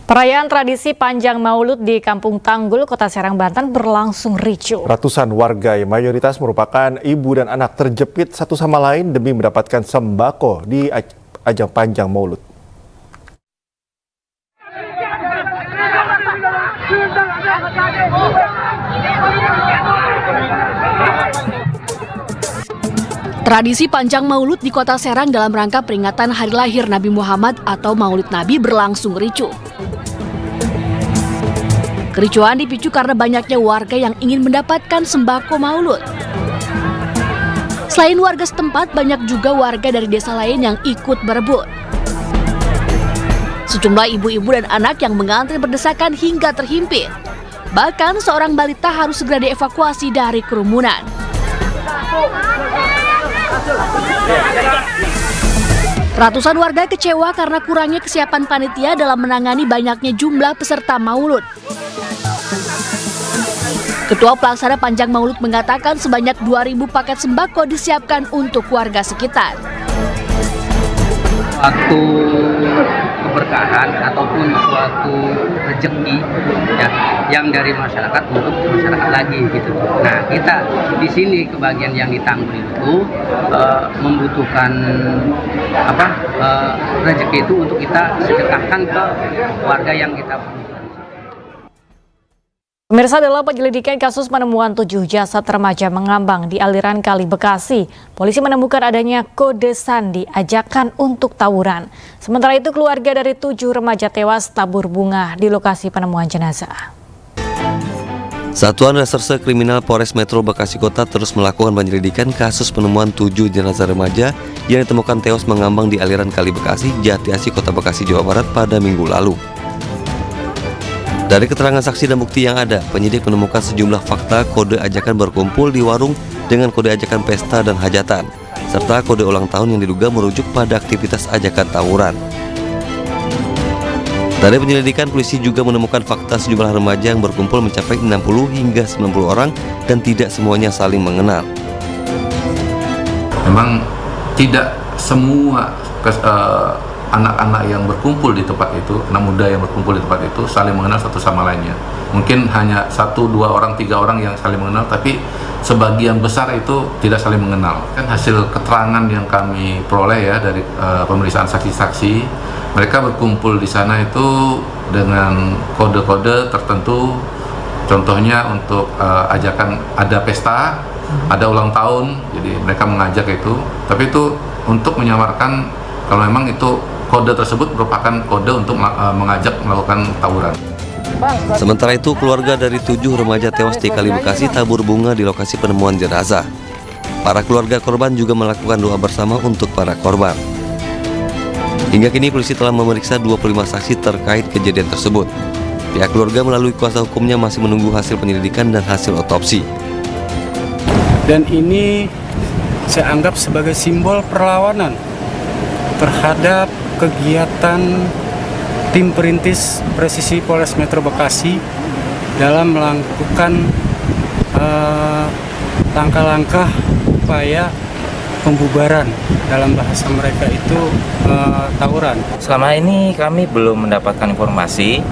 Perayaan tradisi Panjang Maulud di Kampung Tanggul, Kota Serang, Banten berlangsung ricuh. Ratusan warga yang mayoritas merupakan ibu dan anak terjepit satu sama lain demi mendapatkan sembako di ajang Panjang Maulud. Tradisi Panjang Maulud di Kota Serang dalam rangka peringatan hari lahir Nabi Muhammad atau Maulid Nabi berlangsung ricuh. Kericuhan dipicu karena banyaknya warga yang ingin mendapatkan sembako Maulud. Selain warga setempat, banyak juga warga dari desa lain yang ikut berebut. Sejumlah ibu-ibu dan anak yang mengantri berdesakan hingga terhimpit. Bahkan seorang balita harus segera dievakuasi dari kerumunan. Ratusan warga kecewa karena kurangnya kesiapan panitia dalam menangani banyaknya jumlah peserta Maulud. Ketua Pelaksana Panjang Maulud mengatakan sebanyak 2.000 paket sembako disiapkan untuk warga sekitar. Suatu keberkahan ataupun suatu rezeki ya, yang dari masyarakat untuk masyarakat lagi gitu. Nah, kita di sini kebagian yang di Tanggul itu membutuhkan rezeki itu untuk kita sedekahkan ke warga yang kita perlukan. Pemirsa, dalam penyelidikan kasus penemuan 7 jasad remaja mengambang di aliran Kali Bekasi, polisi menemukan adanya kode sandi ajakan untuk tawuran. Sementara itu, keluarga dari 7 remaja tewas tabur bunga di lokasi penemuan jenazah. Satuan Reserse Kriminal Polres Metro Bekasi Kota terus melakukan penyelidikan kasus penemuan 7 jenazah remaja yang ditemukan tewas mengambang di aliran Kali Bekasi, Jati Asih, Kota Bekasi, Jawa Barat pada Minggu lalu. Dari keterangan saksi dan bukti yang ada, penyidik menemukan sejumlah fakta kode ajakan berkumpul di warung dengan kode ajakan pesta dan hajatan, serta kode ulang tahun yang diduga merujuk pada aktivitas ajakan tawuran. Dari penyelidikan, polisi juga menemukan fakta sejumlah remaja yang berkumpul mencapai 60 hingga 90 orang dan tidak semuanya saling mengenal. Memang tidak semua anak-anak yang berkumpul di tempat itu, anak muda yang berkumpul di tempat itu saling mengenal satu sama lainnya. Mungkin hanya 1, 2 orang, 3 orang yang saling mengenal, tapi sebagian besar itu tidak saling mengenal. Kan hasil keterangan yang kami peroleh ya dari pemeriksaan saksi-saksi, mereka berkumpul di sana itu dengan kode-kode tertentu. Contohnya untuk ajakan ada pesta, ada ulang tahun, jadi mereka mengajak itu. Tapi itu untuk menyamarkan kalau memang itu kode tersebut merupakan kode untuk mengajak melakukan tawuran. Sementara itu, keluarga dari 7 remaja tewas di Kali Bekasi tabur bunga di lokasi penemuan jenazah. Para keluarga korban juga melakukan doa bersama untuk para korban. Hingga kini polisi telah memeriksa 25 saksi terkait kejadian tersebut. Pihak keluarga melalui kuasa hukumnya masih menunggu hasil penyelidikan dan hasil otopsi. Dan ini saya anggap sebagai simbol perlawanan terhadap kegiatan tim perintis presisi Polres Metro Bekasi dalam melakukan langkah-langkah upaya pembubaran, dalam bahasa mereka itu tawuran. Selama ini kami belum mendapatkan informasi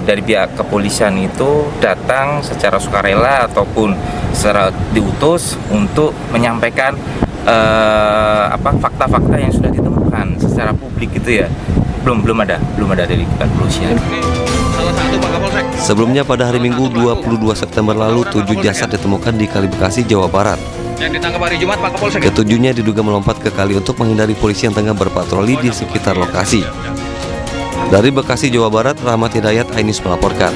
dari pihak kepolisian itu datang secara sukarela ataupun secara diutus untuk menyampaikan fakta-fakta yang sudah ditemukan secara publik gitu ya. Belum ada dari kepolisian. Sebelumnya pada hari Minggu 22 September lalu 7 jasad ditemukan di Kali Bekasi, Jawa Barat. Yang ditangkap hari Jumat, Pak Kapolsek. Ketujuhnya diduga melompat ke kali untuk menghindari polisi yang tengah berpatroli di sekitar lokasi. Dari Bekasi, Jawa Barat, Rahmat Hidayat, iNews melaporkan.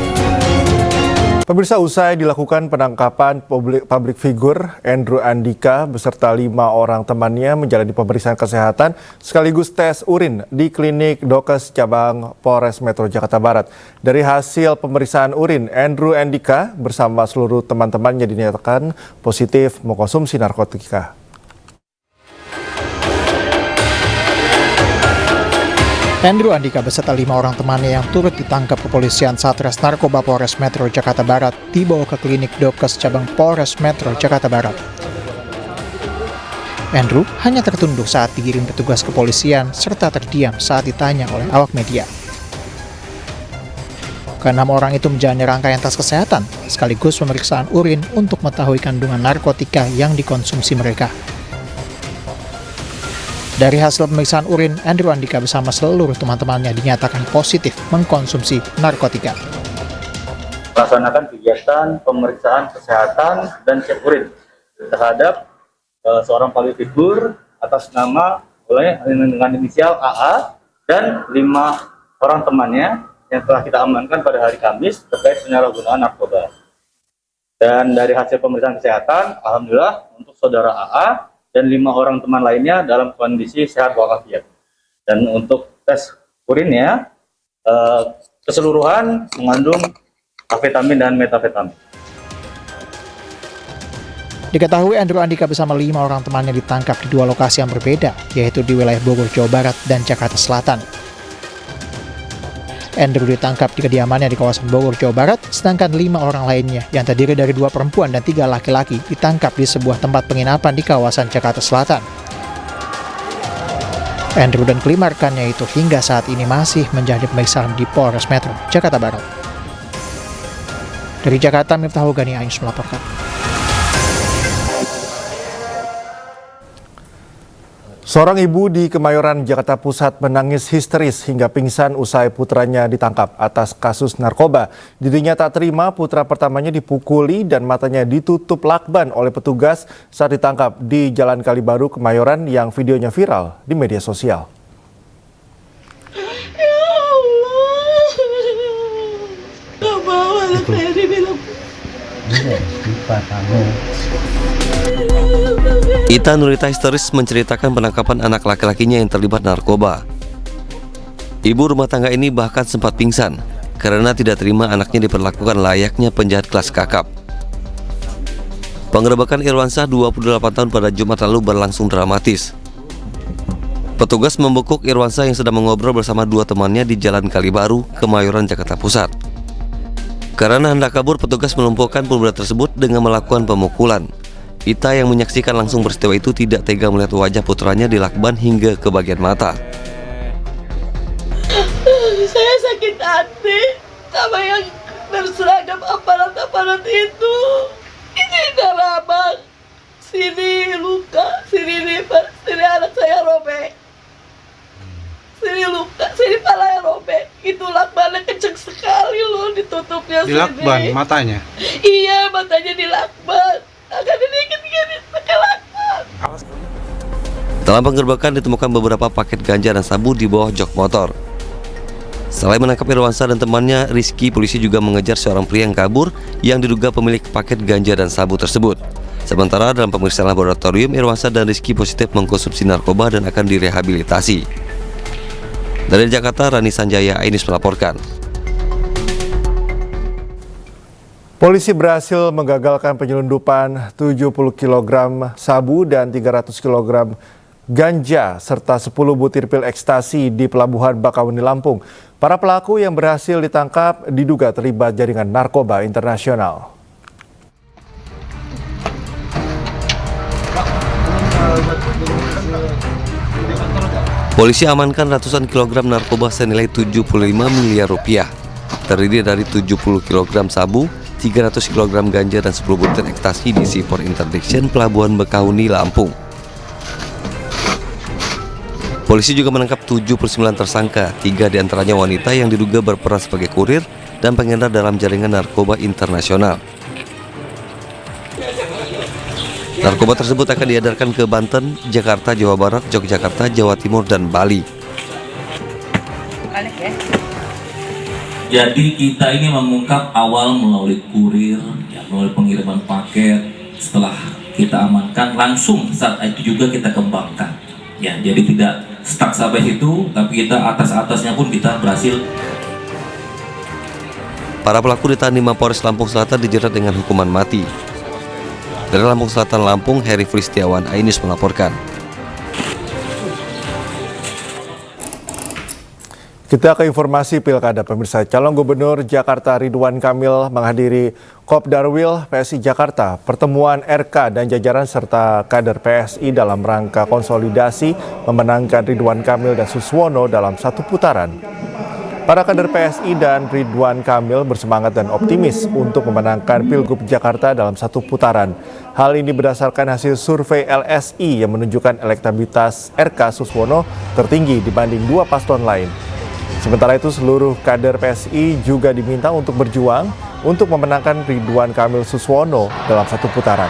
Pemirsa, usai dilakukan penangkapan publik figur Andrew Andika beserta 5 orang temannya menjalani pemeriksaan kesehatan sekaligus tes urin di klinik Dokes cabang Polres Metro Jakarta Barat. Dari hasil pemeriksaan urin, Andrew Andika bersama seluruh teman-temannya dinyatakan positif mengkonsumsi narkotika. Andrew Andika beserta 5 orang temannya yang turut ditangkap kepolisian Satres Narkoba Polres Metro Jakarta Barat dibawa ke klinik Dokes cabang Polres Metro Jakarta Barat. Andrew hanya tertunduk saat digiring petugas kepolisian serta terdiam saat ditanya oleh awak media. Keenam orang itu menjalani rangkaian tes kesehatan, sekaligus pemeriksaan urin untuk mengetahui kandungan narkotika yang dikonsumsi mereka. Dari hasil pemeriksaan urin, Andrew Andika bersama seluruh teman-temannya dinyatakan positif mengkonsumsi narkotika. Melaksanakan kegiatan pemeriksaan kesehatan dan cek urin terhadap seorang public figure atas nama dengan inisial AA dan 5 orang temannya yang telah kita amankan pada hari Kamis terkait penyalahgunaan narkoba. Dan dari hasil pemeriksaan kesehatan, alhamdulillah untuk saudara AA dan 5 orang teman lainnya dalam kondisi sehat walafiat. Dan untuk tes urinnya keseluruhan mengandung amfetamin dan metafetamin. Diketahui Andrew Andika bersama 5 orang temannya ditangkap di 2 lokasi yang berbeda, yaitu di wilayah Bogor, Jawa Barat dan Jakarta Selatan. Andrew ditangkap di kediamannya di kawasan Bogor, Jawa Barat, sedangkan 5 orang lainnya yang terdiri dari 2 perempuan dan 3 laki-laki ditangkap di sebuah tempat penginapan di kawasan Jakarta Selatan. Andrew dan kelima rekannya itu hingga saat ini masih menjalani pemeriksaan di Polres Metro Jakarta Barat. Dari Jakarta, Miftahul Gani Ainus melaporkan. Seorang ibu di Kemayoran, Jakarta Pusat menangis histeris hingga pingsan usai putranya ditangkap atas kasus narkoba. Dirinya tak terima putra pertamanya dipukuli dan matanya ditutup lakban oleh petugas saat ditangkap di Jalan Kalibaru, Kemayoran yang videonya viral di media sosial. Ya Allah, gak mau anak saya dibilang. Ita Nurita histeris menceritakan penangkapan anak laki-lakinya yang terlibat narkoba. Ibu rumah tangga ini bahkan sempat pingsan karena tidak terima anaknya diperlakukan layaknya penjahat kelas kakap. Penggerebekan Irwansyah 28 tahun pada Jumat lalu berlangsung dramatis. Petugas membekuk Irwansyah yang sedang mengobrol bersama 2 temannya di Jalan Kalibaru, Kemayoran, Jakarta Pusat. Karena hendak kabur, petugas melumpuhkan pemuda tersebut dengan melakukan pemukulan. Ita yang menyaksikan langsung peristiwa itu tidak tega melihat wajah putranya dilakban hingga ke bagian mata. Saya sakit hati sama yang berseragam aparat-aparat itu. Ini darah bang, sini luka, sini lipat, sini anak saya robek, sini luka, sini palanya robek. Itu lakbannya kenceng sekali loh, ditutupnya sini. Dilakban matanya? Iya, matanya dilakban. Dalam penggerbekan ditemukan beberapa paket ganja dan sabu di bawah jok motor. Selain menangkap Irwansyah dan temannya, Rizky, polisi juga mengejar seorang pria yang kabur yang diduga pemilik paket ganja dan sabu tersebut. Sementara dalam pemeriksaan laboratorium, Irwansyah dan Rizky positif mengkonsumsi narkoba dan akan direhabilitasi. Dari Jakarta, Rani Sanjaya Ainus melaporkan. Polisi berhasil menggagalkan penyelundupan 70 kg sabu dan 300 kg ganja serta 10 butir pil ekstasi di Pelabuhan Bakauheni, Lampung. Para pelaku yang berhasil ditangkap diduga terlibat jaringan narkoba internasional. Polisi amankan ratusan kilogram narkoba senilai 75 miliar rupiah. Terdiri dari 70 kg sabu, 300 kg ganja dan 10 butir ekstasi di Seaport Interdiction Pelabuhan Bakauheni, Lampung. Polisi juga menangkap 79 tersangka, 3 diantaranya wanita yang diduga berperan sebagai kurir dan pengedar dalam jaringan narkoba internasional. Narkoba tersebut akan diedarkan ke Banten, Jakarta, Jawa Barat, Yogyakarta, Jawa Timur, dan Bali. Jadi kita ini mengungkap awal melalui kurir, ya, melalui pengiriman paket. Setelah kita amankan, langsung saat itu juga kita kembangkan. Ya, jadi tidak stuck sampai situ, tapi kita atas-atasnya pun kita berhasil. Para pelaku ditahan di Mapolres Lampung Selatan dijerat dengan hukuman mati. Dari Lampung Selatan, Lampung, Heri Fristiawan Ainus melaporkan. Kita ke informasi pilkada, pemirsa. Calon Gubernur Jakarta Ridwan Kamil menghadiri Kopdarwil PSI Jakarta, pertemuan RK dan jajaran serta kader PSI dalam rangka konsolidasi memenangkan Ridwan Kamil dan Suswono dalam satu putaran. Para kader PSI dan Ridwan Kamil bersemangat dan optimis untuk memenangkan Pilgub Jakarta dalam satu putaran. Hal ini berdasarkan hasil survei LSI yang menunjukkan elektabilitas RK Suswono tertinggi dibanding dua paslon lain. Sementara itu seluruh kader PSI juga diminta untuk berjuang untuk memenangkan Ridwan Kamil Suswono dalam satu putaran.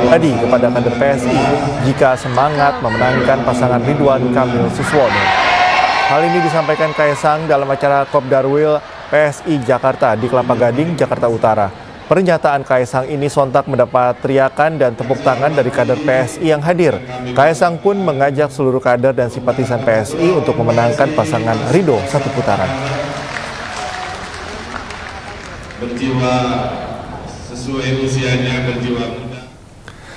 Tadi kepada kader PSI jika semangat memenangkan pasangan Ridwan Kamil Suswono. Hal ini disampaikan Kaesang dalam acara Kopdarwil PSI Jakarta di Kelapa Gading, Jakarta Utara. Pernyataan Kaesang ini sontak mendapat teriakan dan tepuk tangan dari kader PSI yang hadir. Kaesang pun mengajak seluruh kader dan simpatisan PSI untuk memenangkan pasangan Ridho satu putaran. Berjiwa sesuai usianya, berjiwa muda.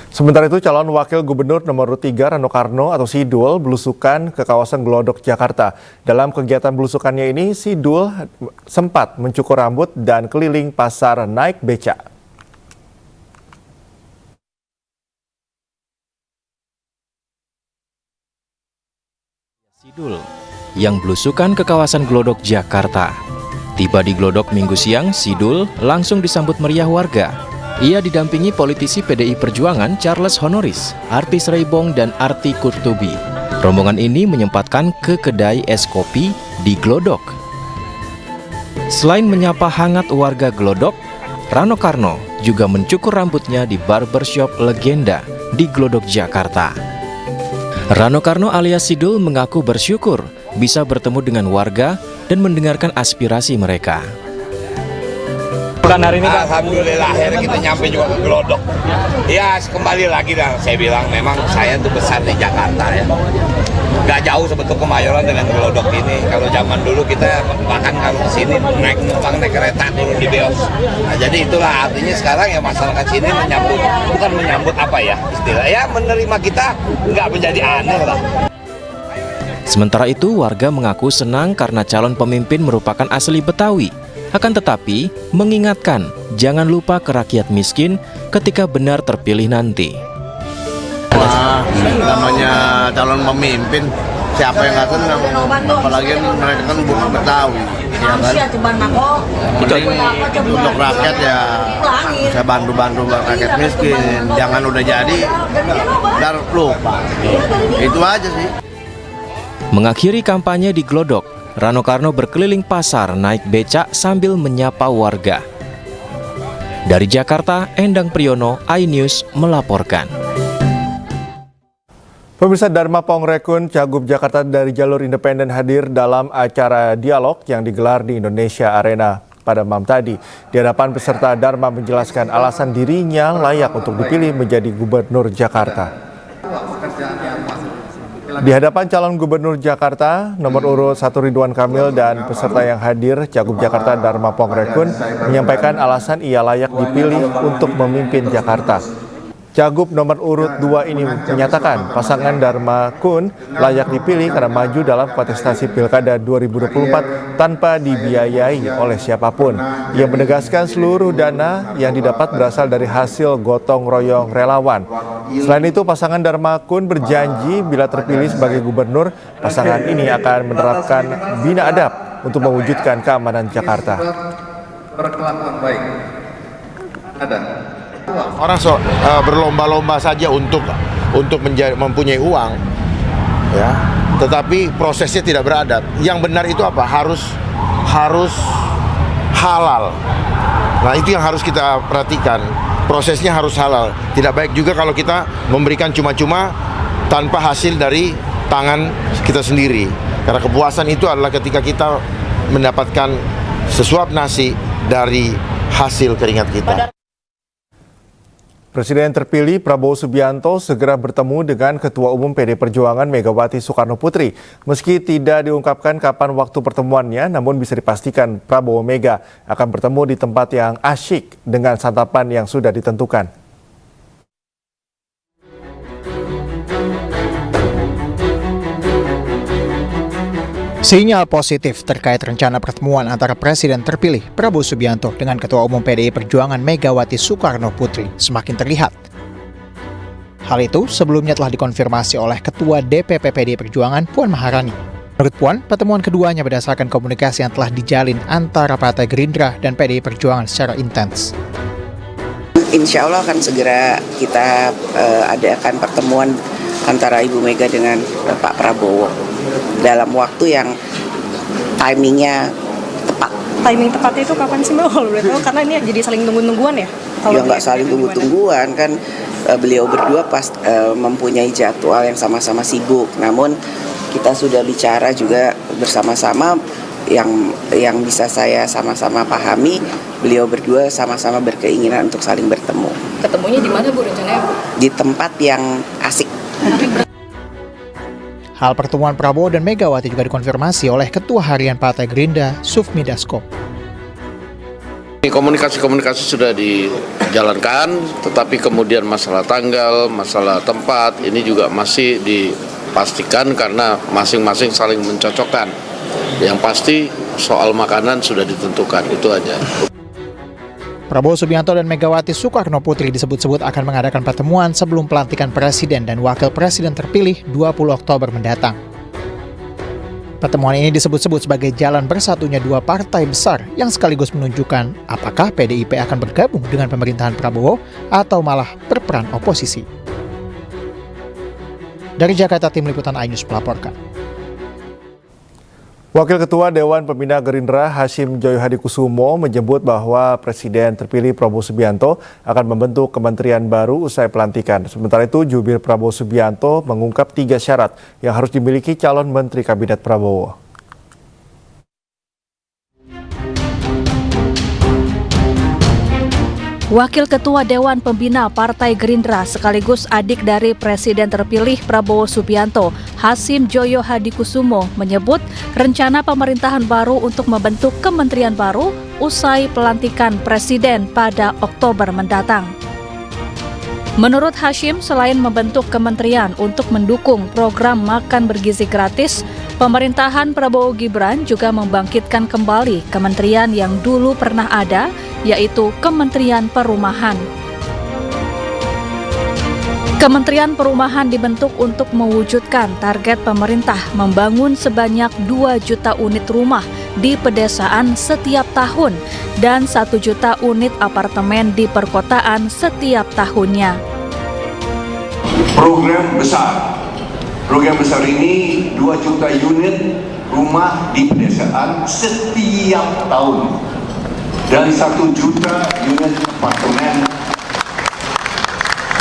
Sementara itu calon wakil gubernur nomor 3 Rano Karno atau Sidul belusukan ke kawasan Glodok, Jakarta. Dalam kegiatan belusukannya ini, Sidul sempat mencukur rambut dan keliling pasar naik beca. Sidul yang belusukan ke kawasan Glodok, Jakarta. Tiba di Glodok Minggu siang, Sidul langsung disambut meriah warga. Ia didampingi politisi PDI Perjuangan Charles Honoris, artis Reybong, dan Arti Kurtubi. Rombongan ini menyempatkan ke kedai es kopi di Glodok. Selain menyapa hangat warga Glodok, Rano Karno juga mencukur rambutnya di barbershop Legenda di Glodok, Jakarta. Rano Karno alias Sidul mengaku bersyukur bisa bertemu dengan warga dan mendengarkan aspirasi mereka. Hari ini, alhamdulillah akhirnya kita nyampe juga ke Glodok. Ya kembali lagi dah, saya bilang memang saya tuh besar di Jakarta ya. Gak jauh sebetulnya Kemayoran dengan Glodok ini. Kalau zaman dulu kita bahkan kalau di sini naik kereta dulu di Beos. Nah, jadi itulah artinya sekarang ya masyarakat sini menyambut, bukan menyambut apa ya istilah ya, menerima kita nggak menjadi aneh lah. Sementara itu warga mengaku senang karena calon pemimpin merupakan asli Betawi. Akan tetapi, mengingatkan jangan lupa ke rakyat miskin ketika benar terpilih nanti. Wah, namanya calon pemimpin, siapa yang nggak senang? Apalagi mereka kan bukan Betawi, ya kan? Mending untuk rakyat ya, saya bantu rakyat miskin. Jangan udah jadi, ntar lupa. Itu aja sih. Mengakhiri kampanye di Glodok, Rano Karno berkeliling pasar naik becak sambil menyapa warga. Dari Jakarta, Endang Priyono, iNews melaporkan. Pemirsa, Dharma Pongrekun, Cagup Jakarta dari jalur independen hadir dalam acara dialog yang digelar di Indonesia Arena pada malam tadi. Di hadapan peserta, Dharma menjelaskan alasan dirinya layak untuk dipilih menjadi gubernur Jakarta. Di hadapan calon gubernur Jakarta, nomor urut 1 Ridwan Kamil dan peserta yang hadir, Cagup Jakarta Dharma Pongrekun menyampaikan alasan ia layak dipilih untuk memimpin Jakarta. Cagup nomor urut 2 ini menyatakan pasangan Dharma Kun layak dipilih karena maju dalam kontestasi Pilkada 2024 tanpa dibiayai oleh siapapun. Ia menegaskan seluruh dana yang didapat berasal dari hasil gotong royong relawan. Selain itu, pasangan Dharma Kun berjanji bila terpilih sebagai gubernur, pasangan ini akan menerapkan bina adab untuk mewujudkan keamanan Jakarta. Perkelakuan baik ada. Orang berlomba-lomba saja untuk mempunyai uang, ya. Tetapi prosesnya tidak beradab. Yang benar itu apa? Harus halal. Nah, itu yang harus kita perhatikan. Prosesnya harus halal. Tidak baik juga kalau kita memberikan cuma-cuma tanpa hasil dari tangan kita sendiri. Karena kepuasan itu adalah ketika kita mendapatkan sesuap nasi dari hasil keringat kita. Presiden terpilih Prabowo Subianto segera bertemu dengan Ketua Umum PD Perjuangan Megawati Soekarno Putri. Meski tidak diungkapkan kapan waktu pertemuannya, namun bisa dipastikan Prabowo Mega akan bertemu di tempat yang asyik dengan santapan yang sudah ditentukan. Sinyal positif terkait rencana pertemuan antara Presiden terpilih Prabowo Subianto dengan Ketua Umum PDI Perjuangan Megawati Soekarno Putri semakin terlihat. Hal itu sebelumnya telah dikonfirmasi oleh Ketua DPP PDI Perjuangan Puan Maharani. Menurut Puan, pertemuan keduanya berdasarkan komunikasi yang telah dijalin antara Partai Gerindra dan PDI Perjuangan secara intens. Insya Allah akan segera kita adakan pertemuan antara Ibu Mega dengan Pak Prabowo dalam waktu yang timingnya tepat. Timing tepatnya itu kapan sih Mbak? Kalau boleh tahu, karena ini jadi saling tunggu-tungguan ya? Ya nggak saling tunggu-tungguan kan, beliau berdua mempunyai jadwal yang sama-sama sibuk. Namun kita sudah bicara juga bersama-sama yang bisa saya sama-sama pahami, beliau berdua sama-sama berkeinginan untuk saling bertemu. Ketemunya di mana Bu rencananya? Di tempat yang asik. Hal pertemuan Prabowo dan Megawati juga dikonfirmasi oleh Ketua Harian Partai Gerindra, Sufmi Dasko. Komunikasi sudah dijalankan, tetapi kemudian masalah tanggal, masalah tempat, ini juga masih dipastikan karena masing-masing saling mencocokkan. Yang pasti soal makanan sudah ditentukan, itu aja. Prabowo Subianto dan Megawati Soekarno Putri disebut-sebut akan mengadakan pertemuan sebelum pelantikan Presiden dan Wakil Presiden terpilih 20 Oktober mendatang. Pertemuan ini disebut-sebut sebagai jalan bersatunya dua partai besar yang sekaligus menunjukkan apakah PDIP akan bergabung dengan pemerintahan Prabowo atau malah berperan oposisi. Dari Jakarta, Tim Liputan iNews melaporkan. Wakil Ketua Dewan Pembina Gerindra Hasyim Joyo Hadikusumo menyebut bahwa Presiden terpilih Prabowo Subianto akan membentuk kementerian baru usai pelantikan. Sementara itu, jubir Prabowo Subianto mengungkap 3 syarat yang harus dimiliki calon Menteri Kabinet Prabowo. Wakil Ketua Dewan Pembina Partai Gerindra sekaligus adik dari Presiden terpilih Prabowo Subianto, Hasyim Joyo Hadikusumo, menyebut rencana pemerintahan baru untuk membentuk kementerian baru usai pelantikan Presiden pada Oktober mendatang. Menurut Hasyim, selain membentuk kementerian untuk mendukung program makan bergizi gratis, pemerintahan Prabowo Gibran juga membangkitkan kembali kementerian yang dulu pernah ada, yaitu Kementerian Perumahan. Kementerian Perumahan dibentuk untuk mewujudkan target pemerintah membangun sebanyak 2 juta unit rumah di pedesaan setiap tahun dan 1 juta unit apartemen di perkotaan setiap tahunnya. Program besar ini 2 juta unit rumah di pedesaan setiap tahun dan 1 juta unit apartemen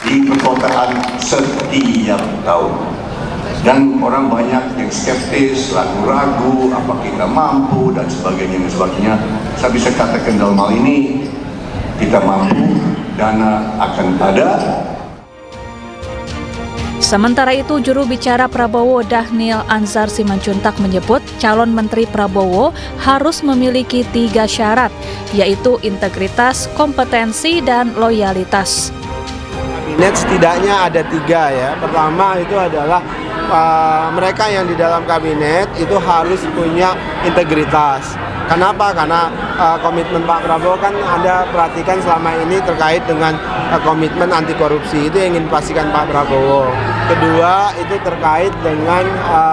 di perkotaan setiap tahun. Dan orang banyak yang skeptis, ragu-ragu, apa kita mampu dan sebagainya. Saya bisa katakan dalam hal ini kita mampu, dana akan ada. Sementara itu, juru bicara Prabowo Dhanil Anzar Simanjuntak menyebut calon Menteri Prabowo harus memiliki 3 syarat, yaitu integritas, kompetensi, dan loyalitas. Kabinet setidaknya ada 3 ya. Pertama itu adalah mereka yang di dalam kabinet itu harus punya integritas. Kenapa? Karena komitmen Pak Prabowo kan Anda perhatikan selama ini terkait dengan komitmen anti korupsi, itu yang ingin dipastikan Pak Prabowo. Kedua itu terkait dengan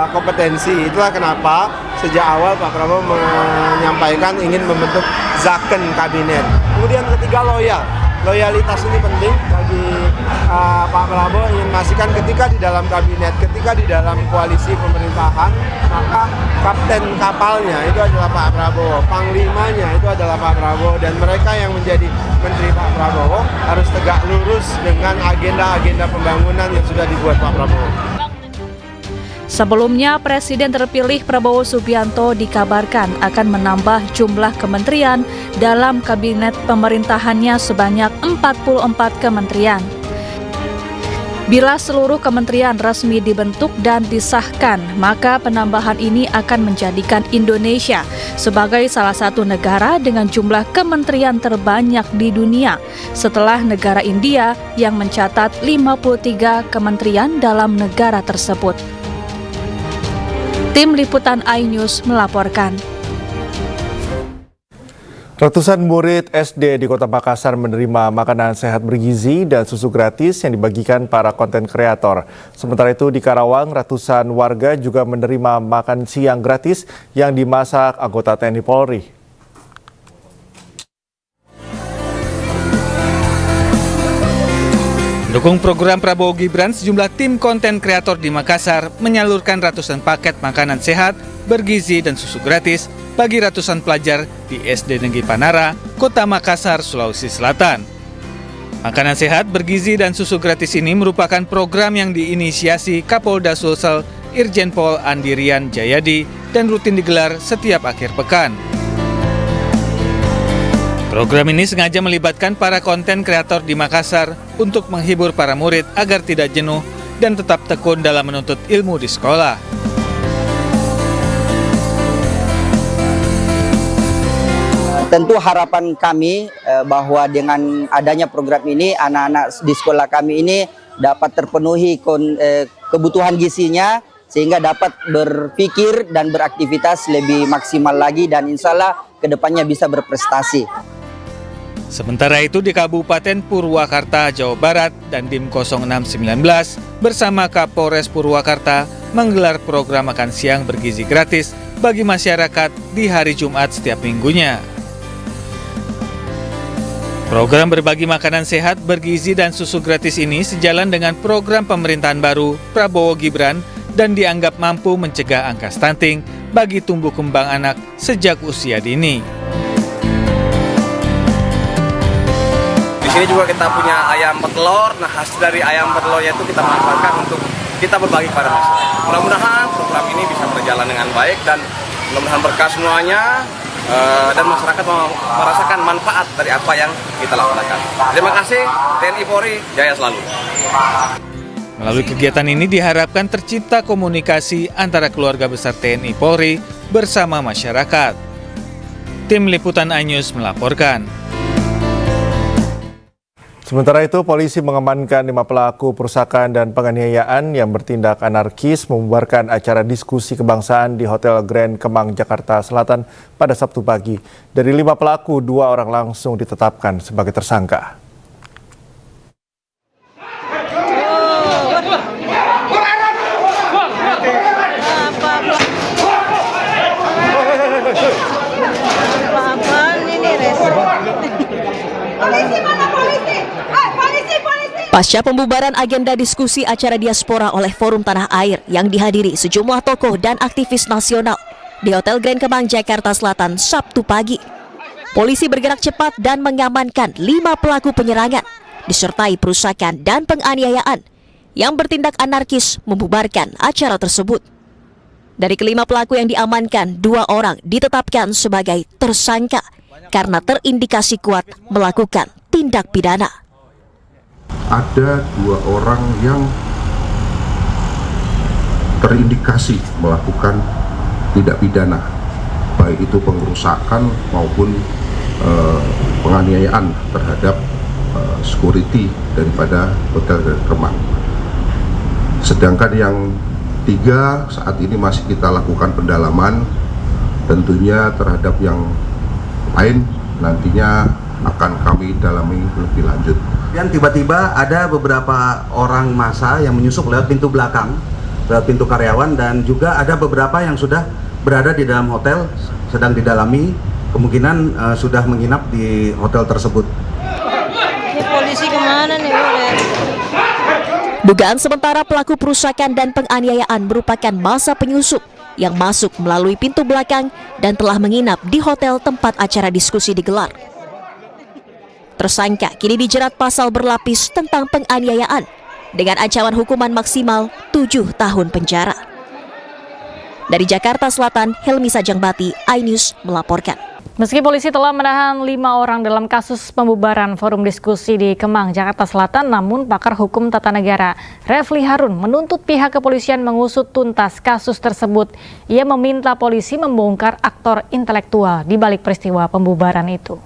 kompetensi. Itulah kenapa sejak awal Pak Prabowo menyampaikan ingin membentuk zakon kabinet. Kemudian ketiga, loyalitas ini penting bagi Pak Prabowo, ingin memastikan ketika di dalam kabinet, ketika di dalam koalisi pemerintahan, maka kapten kapalnya itu adalah Pak Prabowo, panglimanya itu adalah Pak Prabowo, dan mereka yang menjadi Menteri Pak Prabowo harus tegak lurus dengan agenda-agenda pembangunan yang sudah dibuat Pak Prabowo. Sebelumnya, Presiden terpilih Prabowo Subianto dikabarkan akan menambah jumlah kementerian dalam kabinet pemerintahannya sebanyak 44 kementerian. Bila seluruh kementerian resmi dibentuk dan disahkan, maka penambahan ini akan menjadikan Indonesia sebagai salah satu negara dengan jumlah kementerian terbanyak di dunia, setelah negara India yang mencatat 53 kementerian dalam negara tersebut. Tim Liputan iNews melaporkan. Ratusan murid SD di Kota Makassar menerima makanan sehat bergizi dan susu gratis yang dibagikan para konten kreator. Sementara itu di Karawang, ratusan warga juga menerima makan siang gratis yang dimasak anggota TNI Polri. Mendukung program Prabowo Gibran, sejumlah tim konten kreator di Makassar menyalurkan ratusan paket makanan sehat, bergizi, dan susu gratis bagi ratusan pelajar di SD Negeri Panara, Kota Makassar, Sulawesi Selatan. Makanan sehat, bergizi, dan susu gratis ini merupakan program yang diinisiasi Kapolda Sulsel Irjen Pol Andirian Jayadi dan rutin digelar setiap akhir pekan. Program ini sengaja melibatkan para konten kreator di Makassar untuk menghibur para murid agar tidak jenuh dan tetap tekun dalam menuntut ilmu di sekolah. Tentu harapan kami bahwa dengan adanya program ini, anak-anak di sekolah kami ini dapat terpenuhi kebutuhan gizinya, sehingga dapat berpikir dan beraktivitas lebih maksimal lagi dan insya Allah kedepannya bisa berprestasi. Sementara itu di Kabupaten Purwakarta, Jawa Barat, dan Dim 0619 bersama Kapolres Purwakarta menggelar program makan siang bergizi gratis bagi masyarakat di hari Jumat setiap minggunya. Program berbagi makanan sehat, bergizi, dan susu gratis ini sejalan dengan program pemerintahan baru Prabowo Gibran dan dianggap mampu mencegah angka stunting bagi tumbuh kembang anak sejak usia dini. Di sini juga kita punya ayam petelur. Nah, hasil dari ayam petelurnya itu kita manfaatkan untuk kita berbagi kepada masyarakat. Mudah-mudahan program ini bisa berjalan dengan baik dan mudah-mudahan berkah semuanya dan masyarakat merasakan manfaat dari apa yang kita lakukan. Terima kasih, TNI Polri, jaya selalu. Melalui kegiatan ini diharapkan tercipta komunikasi antara keluarga besar TNI Polri bersama masyarakat. Tim Liputan iNews melaporkan. Sementara itu, polisi mengamankan 5 pelaku perusakan dan penganiayaan yang bertindak anarkis membubarkan acara diskusi kebangsaan di Hotel Grand Kemang, Jakarta Selatan pada Sabtu pagi. Dari 5 pelaku, 2 orang langsung ditetapkan sebagai tersangka. Pasca pembubaran agenda diskusi acara diaspora oleh Forum Tanah Air yang dihadiri sejumlah tokoh dan aktivis nasional di Hotel Grand Kemang, Jakarta Selatan Sabtu pagi, polisi bergerak cepat dan mengamankan 5 pelaku penyerangan disertai perusakan dan penganiayaan yang bertindak anarkis membubarkan acara tersebut. Dari kelima pelaku yang diamankan, 2 orang ditetapkan sebagai tersangka karena terindikasi kuat melakukan tindak pidana. Ada 2 orang yang terindikasi melakukan tindak pidana, baik itu pengerusakan maupun penganiayaan terhadap security daripada Hotel Grand Kemang. Sedangkan yang 3 saat ini masih kita lakukan pendalaman, tentunya terhadap yang lain nantinya akan kami dalami lebih lanjut. Dan tiba-tiba ada beberapa orang massa yang menyusup lewat pintu belakang, lewat pintu karyawan, dan juga ada beberapa yang sudah berada di dalam hotel, sedang didalami, kemungkinan sudah menginap di hotel tersebut. Ini polisi kemana nih? Dugaan sementara pelaku perusakan dan penganiayaan merupakan massa penyusup yang masuk melalui pintu belakang dan telah menginap di hotel tempat acara diskusi digelar. Tersangka kini dijerat pasal berlapis tentang penganiayaan dengan ancaman hukuman maksimal 7 tahun penjara. Dari Jakarta Selatan, Helmi Sajangbati, iNews melaporkan. Meski polisi telah menahan 5 orang dalam kasus pembubaran forum diskusi di Kemang, Jakarta Selatan, namun pakar hukum tata negara Refli Harun menuntut pihak kepolisian mengusut tuntas kasus tersebut. Ia meminta polisi membongkar aktor intelektual di balik peristiwa pembubaran itu.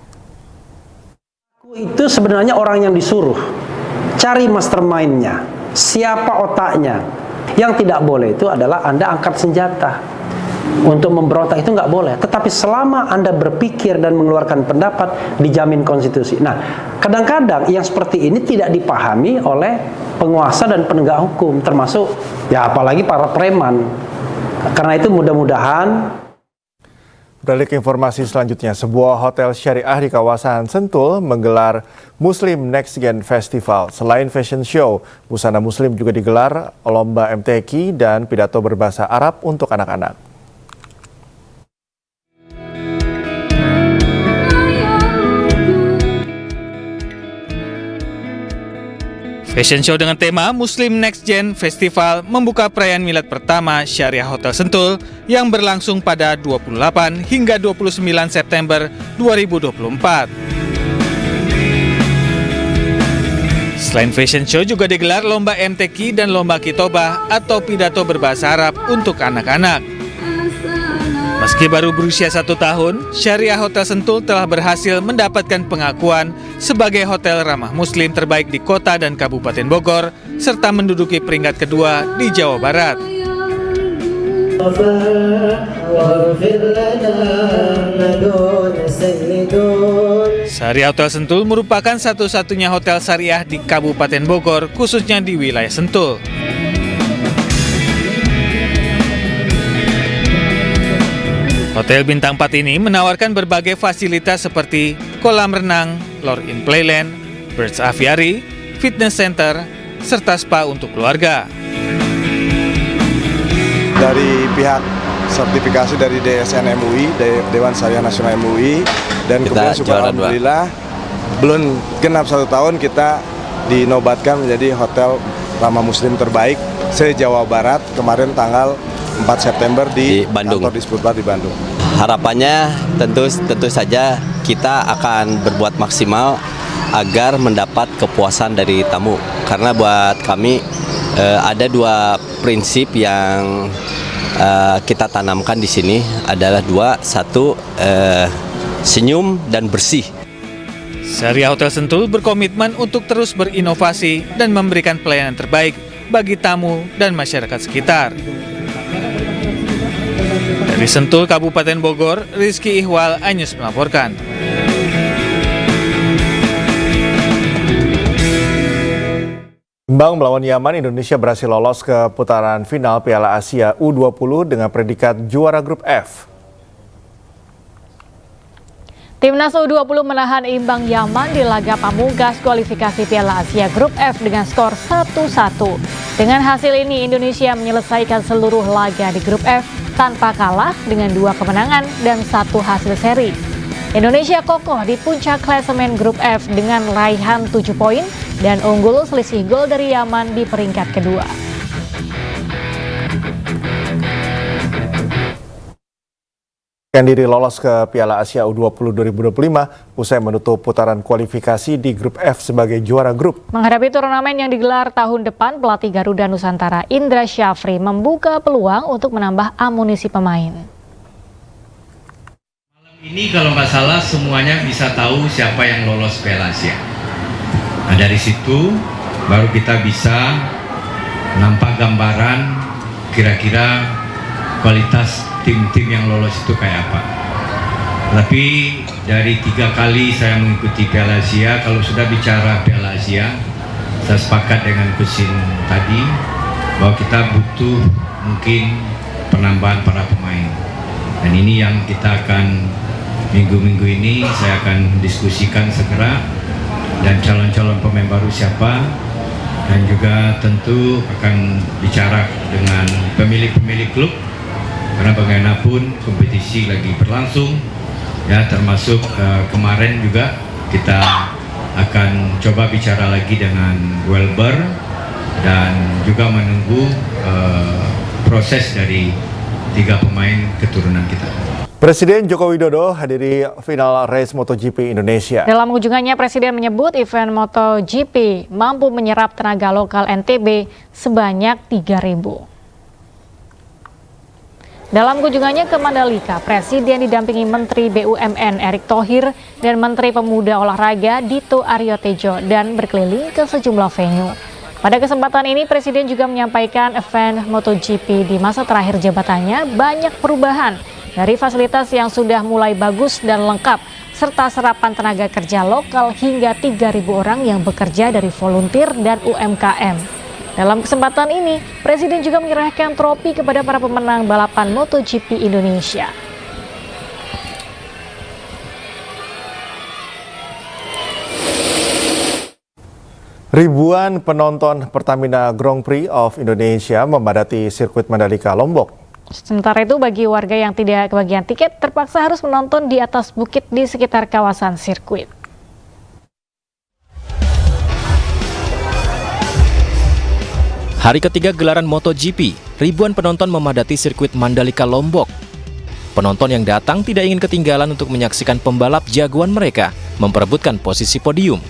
Itu sebenarnya orang yang disuruh, cari mastermind-nya, siapa otaknya. Yang tidak boleh itu adalah Anda angkat senjata. untuk memberontak itu nggak boleh. Tetapi selama Anda berpikir dan mengeluarkan pendapat, dijamin konstitusi. Nah, kadang-kadang yang seperti ini tidak dipahami oleh penguasa dan penegak hukum, termasuk ya apalagi para preman. Karena itu mudah-mudahan. Beralih ke informasi selanjutnya, sebuah hotel syariah di kawasan Sentul menggelar Muslim Next Gen Festival. Selain fashion show, busana muslim juga digelar lomba MTQ dan pidato berbahasa Arab untuk anak-anak. Fashion show dengan tema Muslim Next Gen Festival membuka perayaan milad pertama Syariah Hotel Sentul yang berlangsung pada 28 hingga 29 September 2024. Selain fashion show juga digelar lomba MTQ dan lomba kitobah atau pidato berbahasa Arab untuk anak-anak. Meski baru berusia 1 tahun, Syariah Hotel Sentul telah berhasil mendapatkan pengakuan sebagai hotel ramah muslim terbaik di kota dan Kabupaten Bogor, serta menduduki peringkat kedua di Jawa Barat. Syariah Hotel Sentul merupakan satu-satunya hotel syariah di Kabupaten Bogor, khususnya di wilayah Sentul. Hotel bintang 4 ini menawarkan berbagai fasilitas seperti kolam renang, lore in playland, birds aviary, fitness center, serta spa untuk keluarga. Dari pihak sertifikasi dari DSN MUI, Dewan Syariah Nasional MUI, dan kemudian syukur alhamdulillah belum genap 1 tahun kita dinobatkan menjadi hotel ramah muslim terbaik se-Jawa Barat kemarin tanggal 4 September di Bandung. Kantor Disputbar di Bandung. Harapannya tentu saja kita akan berbuat maksimal agar mendapat kepuasan dari tamu. Karena buat kami ada 2 prinsip yang kita tanamkan di sini adalah 2, 1 senyum dan bersih. Syariah Hotel Sentul berkomitmen untuk terus berinovasi dan memberikan pelayanan terbaik bagi tamu dan masyarakat sekitar. Dari Sentul, Kabupaten Bogor, Rizky Ihwal, iNews melaporkan. Imbang melawan Yaman, Indonesia berhasil lolos ke putaran final Piala Asia U20 dengan predikat juara grup F. Timnas U20 menahan imbang Yaman di laga pamungkas kualifikasi Piala Asia Grup F dengan skor 1-1. Dengan hasil ini, Indonesia menyelesaikan seluruh laga di Grup F tanpa kalah dengan 2 kemenangan dan 1 hasil seri. Indonesia kokoh di puncak klasemen Grup F dengan raihan 7 poin dan unggul selisih gol dari Yaman di peringkat kedua. Diri lolos ke Piala Asia U20 2025 usai menutup putaran kualifikasi di grup F sebagai juara grup. Menghadapi turnamen yang digelar tahun depan, pelatih Garuda Nusantara Indra Syafri membuka peluang untuk menambah amunisi pemain. Malam ini kalau nggak salah semuanya bisa tahu siapa yang lolos Piala Asia. Nah, dari situ baru kita bisa nampak gambaran kira-kira kualitas tim-tim yang lolos itu kayak apa. Tapi dari 3 kali saya mengikuti Piala Asia, kalau sudah bicara Piala Asia, saya sepakat dengan Kusin tadi bahwa kita butuh mungkin penambahan para pemain. Dan ini yang kita akan minggu-minggu ini saya akan diskusikan segera, dan calon-calon pemain baru siapa, dan juga tentu akan bicara dengan pemilik-pemilik klub. Karena bagaimanapun kompetisi lagi berlangsung, ya termasuk kemarin juga kita akan coba bicara lagi dengan Welber dan juga menunggu proses dari 3 pemain keturunan kita. Presiden Joko Widodo hadiri final race MotoGP Indonesia. Dalam kunjungannya, Presiden menyebut event MotoGP mampu menyerap tenaga lokal NTB sebanyak 3.000. Dalam kunjungannya ke Mandalika, Presiden didampingi Menteri BUMN Erick Thohir dan Menteri Pemuda Olahraga Dito Aryo Tejo dan berkeliling ke sejumlah venue. Pada kesempatan ini, Presiden juga menyampaikan event MotoGP di masa terakhir jabatannya banyak perubahan dari fasilitas yang sudah mulai bagus dan lengkap, serta serapan tenaga kerja lokal hingga 3.000 orang yang bekerja dari volunteer dan UMKM. Dalam kesempatan ini, Presiden juga menyerahkan trofi kepada para pemenang balapan MotoGP Indonesia. Ribuan penonton Pertamina Grand Prix of Indonesia memadati sirkuit Mandalika, Lombok. Sementara itu, bagi warga yang tidak kebagian tiket, terpaksa harus menonton di atas bukit di sekitar kawasan sirkuit. Hari ketiga gelaran MotoGP, ribuan penonton memadati sirkuit Mandalika, Lombok. Penonton yang datang tidak ingin ketinggalan untuk menyaksikan pembalap jagoan mereka memperebutkan posisi podium.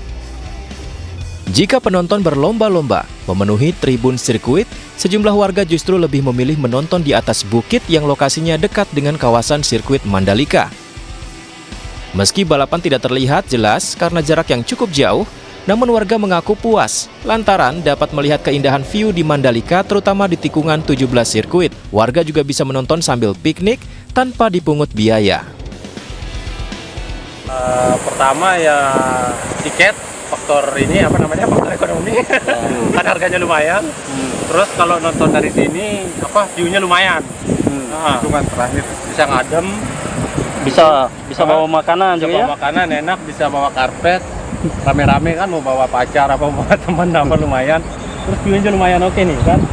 Jika penonton berlomba-lomba memenuhi tribun sirkuit, sejumlah warga justru lebih memilih menonton di atas bukit yang lokasinya dekat dengan kawasan sirkuit Mandalika. Meski balapan tidak terlihat jelas karena jarak yang cukup jauh, namun warga mengaku puas lantaran dapat melihat keindahan view di Mandalika, terutama di tikungan 17 sirkuit. Warga juga bisa menonton sambil piknik tanpa dipungut biaya. Pertama ya tiket, faktor ini faktor ekonomi. Kan harganya lumayan. Terus kalau nonton dari sini view-nya lumayan. Hitungan terakhir bisa ngadem, bisa bawa makanan juga, bawa makanan enak, bisa bawa karpet, rame-rame kan mau bawa pacar apa bawa teman lumayan. Terus view-nya lumayan oke nih kan.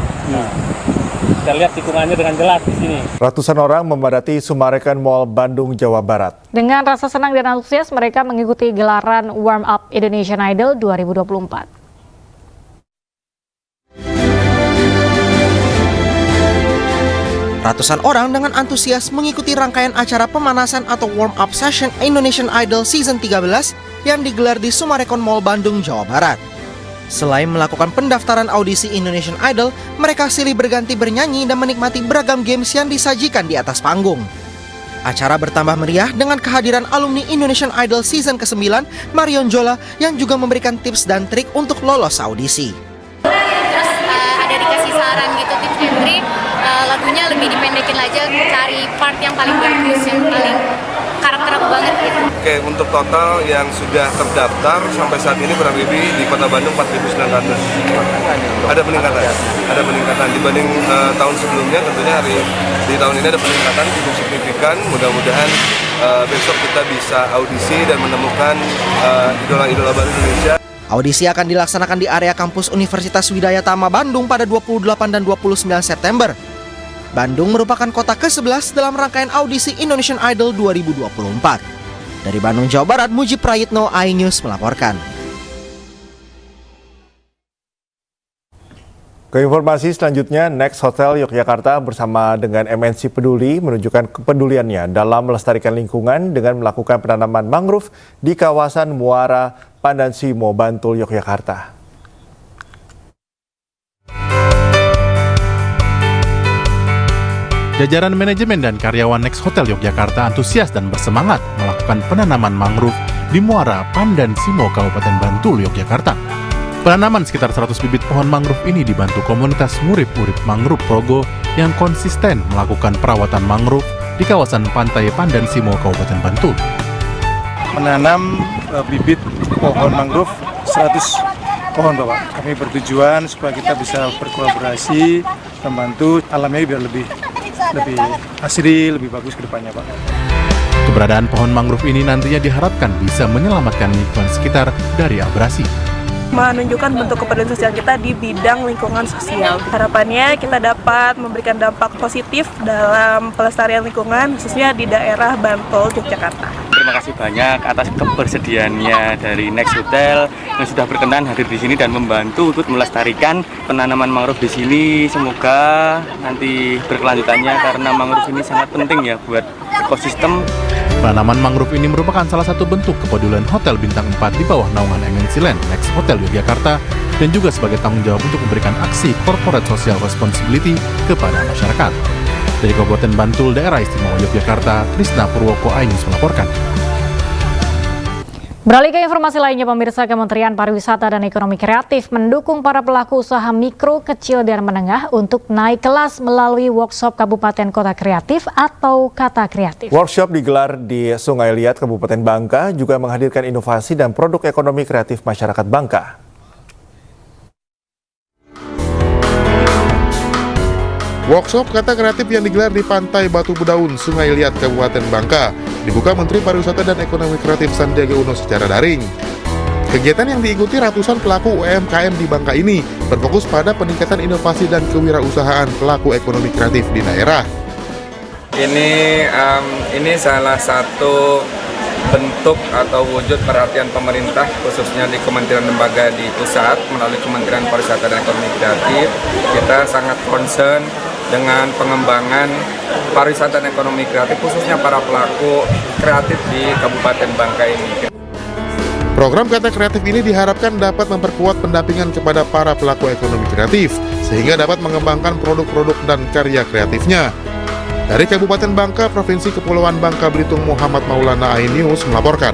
Kita lihat tikungannya dengan jelas di sini. Ratusan orang memadati Sumarekon Mall Bandung, Jawa Barat. Dengan rasa senang dan antusias, mereka mengikuti gelaran Warm Up Indonesian Idol 2024. Ratusan orang dengan antusias mengikuti rangkaian acara pemanasan atau Warm Up Session Indonesian Idol Season 13 yang digelar di Sumarekon Mall Bandung, Jawa Barat. Selain melakukan pendaftaran audisi Indonesian Idol, mereka silih berganti bernyanyi dan menikmati beragam games yang disajikan di atas panggung. Acara bertambah meriah dengan kehadiran alumni Indonesian Idol Season ke-9, Marion Jola, yang juga memberikan tips dan trik untuk lolos audisi. Terus ada dikasih saran gitu, tips dan trik, lagunya lebih dipendekin aja, cari part yang paling bagus, yang paling karakter aku banget gitu. Oke, untuk total yang sudah terdaftar sampai saat ini kurang lebih di Kota Bandung 4.900. Ada peningkatan dibanding tahun sebelumnya. Tentunya di tahun ini ada peningkatan cukup signifikan. Mudah-mudahan besok kita bisa audisi dan menemukan idola-idola baru Indonesia. Audisi akan dilaksanakan di area kampus Universitas Widaya Tama Bandung pada 28 dan 29 September. Bandung merupakan kota ke-11 dalam rangkaian audisi Indonesian Idol 2024. Dari Bandung, Jawa Barat, Mujib Prayitno, iNews melaporkan. Ke informasi selanjutnya, Next Hotel Yogyakarta bersama dengan MNC Peduli menunjukkan kepeduliannya dalam melestarikan lingkungan dengan melakukan penanaman mangrove di kawasan Muara Pandansimo, Bantul, Yogyakarta. Jajaran manajemen dan karyawan Next Hotel Yogyakarta antusias dan bersemangat melakukan penanaman mangrove di Muara Pandansimo, Kabupaten Bantul, Yogyakarta. Penanaman sekitar 100 bibit pohon mangrove ini dibantu komunitas Ngurip-Urip Mangrove Progo yang konsisten melakukan perawatan mangrove di kawasan pantai Pandansimo, Kabupaten Bantul. Menanam bibit pohon mangrove 100 pohon, Bapak. Kami bertujuan supaya kita bisa berkolaborasi, membantu alamnya biar lebih asri, lebih bagus ke depannya, Pak. Keberadaan pohon mangrove ini nantinya diharapkan bisa menyelamatkan lingkungan sekitar dari abrasi. Menunjukkan bentuk kepedulian sosial kita di bidang lingkungan sosial. Harapannya kita dapat memberikan dampak positif dalam pelestarian lingkungan, khususnya di daerah Bantul, Yogyakarta. Terima kasih banyak atas kebersediaannya dari Next Hotel yang sudah berkenan hadir di sini dan membantu untuk melestarikan penanaman mangrove di sini. Semoga nanti berkelanjutannya karena mangrove ini sangat penting ya buat ekosistem. Penanaman mangrove ini merupakan salah satu bentuk kepedulian Hotel Bintang 4 di bawah naungan MNC Land Next Hotel Yogyakarta dan juga sebagai tanggung jawab untuk memberikan aksi corporate social responsibility kepada masyarakat. Dari Kabupaten Bantul, Daerah Istimewa Yogyakarta, Trisna Purwoko, iNews melaporkan. Beralih ke informasi lainnya, pemirsa, Kementerian Pariwisata dan Ekonomi Kreatif mendukung para pelaku usaha mikro, kecil, dan menengah untuk naik kelas melalui workshop Kabupaten Kota Kreatif atau Kata Kreatif. Workshop digelar di Sungai Liat, Kabupaten Bangka, juga menghadirkan inovasi dan produk ekonomi kreatif masyarakat Bangka. Workshop Kata Kreatif yang digelar di Pantai Batu Bedaun, Sungai Liat, Kabupaten Bangka, dibuka Menteri Pariwisata dan Ekonomi Kreatif Sandiaga Uno secara daring. Kegiatan yang diikuti ratusan pelaku UMKM di Bangka ini berfokus pada peningkatan inovasi dan kewirausahaan pelaku ekonomi kreatif di daerah. Ini salah satu bentuk atau wujud perhatian pemerintah khususnya di Kementerian Lembaga di pusat melalui Kementerian Pariwisata dan Ekonomi Kreatif. Kita sangat concern dengan pengembangan pariwisata dan ekonomi kreatif khususnya para pelaku kreatif di Kabupaten Bangka ini. Program Kata Kreatif ini diharapkan dapat memperkuat pendampingan kepada para pelaku ekonomi kreatif sehingga dapat mengembangkan produk-produk dan karya kreatifnya. Dari Kabupaten Bangka, Provinsi Kepulauan Bangka Belitung, Muhammad Maulana iNews melaporkan.